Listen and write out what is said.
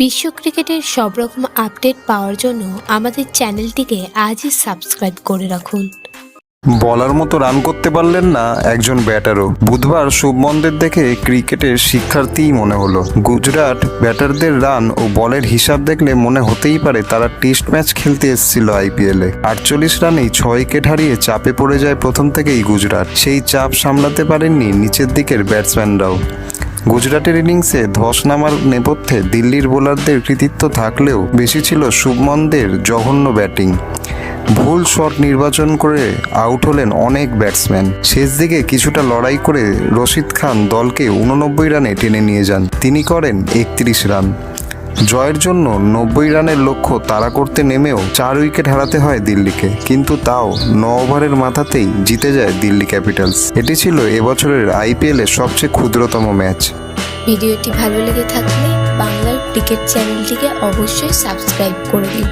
বিশ্ব ক্রিকেটের সব রকম আপডেট পাওয়ার জন্য আমাদের চ্যানেলটিকে আজই সাবস্ক্রাইব করে রাখুন। বলার মতো রান করতে পারলেন না একজন ব্যাটারও। বুধবার শুভমনদের দেখে ক্রিকেটের শিক্ষার্থীই মনে হলো। গুজরাট ব্যাটারদের রান ও বলের হিসাব দেখলে মনে হতেই পারে তারা টেস্ট ম্যাচ খেলতে এসেছিল আইপিএলে। 48 রানেই 6 উইকেট হারিয়ে চাপে পড়ে যায় প্রথম থেকেই গুজরাট। সেই চাপ সামলাতে পারেননি নিচের দিকের ব্যাটসম্যানরাও। গুজরাটের ইনিংসে ধস নামার নেপথ্যে দিল্লির বোলারদের কৃতিত্ব থাকলেও বেশি ছিল শুভমনদের জঘন্য ব্যাটিং। ভুল শট নির্বাচন করে আউট হলেন অনেক ব্যাটসম্যান। শেষ দিকে কিছুটা লড়াই করে রশিদ খান দলকে 89 রানে টেনে নিয়ে যান। তিনি করেন 31 রান। জয়ের জন্য 90 রানের লক্ষ্য তাড়া করতে নেমেও 4 উইকেট হারাতে হয় দিল্লিকে, কিন্তু তাও 9 ওভারের মাথাতেই জিতে যায় দিল্লি ক্যাপিটালস। এটি ছিল এবছরের আইপিএলের সবচেয়ে ক্ষুদ্রতম ম্যাচ। ভিডিওটি ভালো লেগে থাকলে বাংলার ক্রিকেট চ্যানেলটিকে অবশ্যই সাবস্ক্রাইব করে দিন।